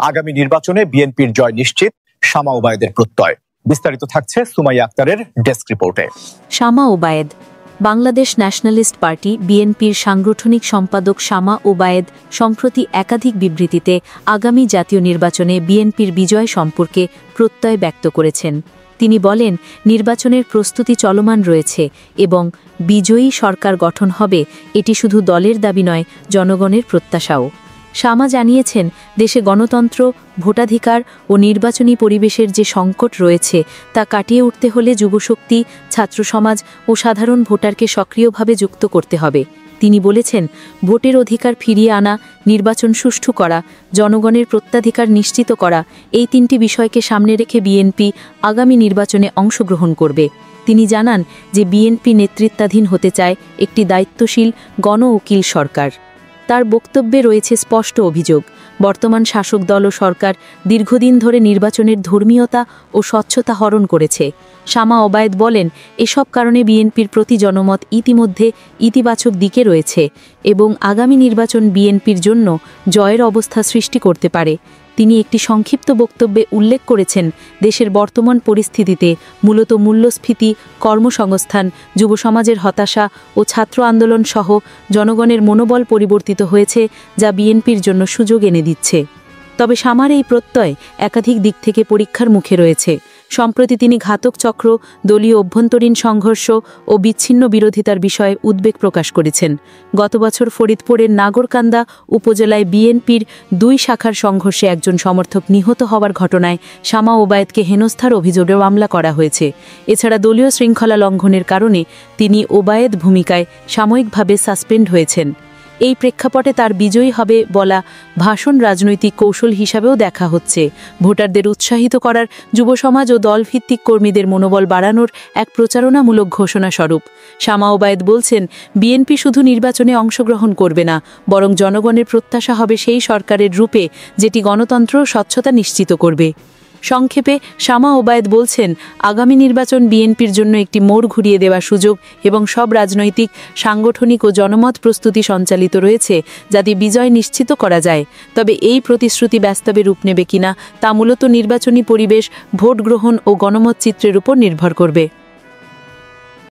আগামী নির্বাচনে বিএনপির জয় নিশ্চিত, শামা ওবায়েদের প্রত্যয়। বিস্তারিত থাকছে সুমাইয়া আক্তারের ডেস্ক রিপোর্টে। শামা ওবায়েদ। বাংলাদেশ ন্যাশনালিস্ট পার্টি বিএনপির সাংগঠনিক সম্পাদক শামা ওবায়েদ সম্প্রতি একাধিক বিবৃতিতে আগামী জাতীয় নির্বাচনে বিএনপির বিজয় সম্পর্কে প্রত্যয় ব্যক্ত করেছেন। তিনি বলেন, নির্বাচনের প্রস্তুতি চলমান রয়েছে এবং বিজয়ী সরকার গঠন হবে এটি শুধু দলের দাবি নয়, জনগণের প্রত্যাশাও। শামা জানিয়েছেন, দেশে গণতন্ত্র, ভোটাধিকার ও নির্বাচনী পরিবেশের যে সংকট রয়েছে তা কাটিয়ে উঠতে হলে যুবশক্তি, ছাত্রসমাজ ও সাধারণ ভোটারকে সক্রিয়ভাবে যুক্ত করতে হবে। তিনি বলেছেন, ভোটের অধিকার ফিরিয়ে আনা, নির্বাচন সুষ্ঠু করা, জনগণের প্রত্যাধিকার নিশ্চিত করা, এই তিনটি বিষয়কে সামনে রেখে বিএনপি আগামী নির্বাচনে অংশগ্রহণ করবে। তিনি জানান যে বিএনপি নেতৃত্বাধীন হতে চায় একটি দায়িত্বশীল গণ উকিল সরকার। তার বক্তব্যে রয়েছে স্পষ্ট অভিযোগ, বর্তমান শাসক দল ও সরকার দীর্ঘদিন ধরে নির্বাচনের ধর্মীয়তা ও স্বচ্ছতা হরণ করেছে। শামা ওবায়েদ বলেন, এসব কারণে বিএনপির প্রতি জনমত ইতিমধ্যে ইতিবাচক দিকে রয়েছে এবং আগামী নির্বাচন বিএনপির জন্য জয়ের অবস্থা সৃষ্টি করতে পারে। তিনি একটি সংক্ষিপ্ত বক্তব্যে উল্লেখ করেছেন, দেশের বর্তমান পরিস্থিতিতে মূলত মূল্যস্ফীতি, কর্মসংস্থান, যুব সমাজের হতাশা ও ছাত্র আন্দোলন সহ জনগণের মনোবল পরিবর্তিত হয়েছে, যা বিএনপির জন্য সুযোগ এনে দিচ্ছে। তবে শামার এই প্রত্যয় একাধিক দিক থেকে পরীক্ষার মুখে রয়েছে। সম্প্রতি তিনি ঘাতক চক্র, দলীয় অভ্যন্তরীণ সংঘর্ষ ও বিচ্ছিন্ন বিরোধিতার বিষয়ে উদ্বেগ প্রকাশ করেছেন। গত বছর ফরিদপুরের নাগরকান্দা উপজেলায় বিএনপির 2 শাখার সংঘর্ষে একজন সমর্থক নিহত হওয়ার ঘটনায় শামা ওবায়েদকে হেনস্থার অভিযোগে মামলা করা হয়েছে। এছাড়া দলীয় শৃঙ্খলা লঙ্ঘনের কারণে তিনি ওবায়েদ ভূমিকায় সাময়িকভাবে সাসপেন্ড হয়েছেন। এই প্রেক্ষাপটে তার বিজয়ী হবে বলা ভাষণ রাজনৈতিক কৌশল হিসাবেও দেখা হচ্ছে। ভোটারদের উৎসাহিত করার, যুব সমাজ ও দলভিত্তিক কর্মীদের মনোবল বাড়ানোর এক প্রচারণামূলক ঘোষণা স্বরূপ। শামা ওবায়েদ বলছেন, বিএনপি শুধু নির্বাচনে অংশগ্রহণ করবে না, বরং জনগণের প্রত্যাশা হবে সেই সরকারের রূপে যেটি গণতন্ত্র ও স্বচ্ছতা নিশ্চিত করবে। সংক্ষেপে শামা ওবায়েদ বলছেন, আগামী নির্বাচন বিএনপির জন্য একটি মোড় ঘুরিয়ে দেওয়ার সুযোগ এবং সব রাজনৈতিক, সাংগঠনিক ও জনমত প্রস্তুতি সঞ্চালিত রয়েছে যাতে বিজয় নিশ্চিত করা যায়। তবে এই প্রতিশ্রুতি বাস্তবে রূপ নেবে কিনা তা মূলত নির্বাচনী পরিবেশ, ভোট গ্রহণ ও গণমত চিত্রের উপর নির্ভর করবে।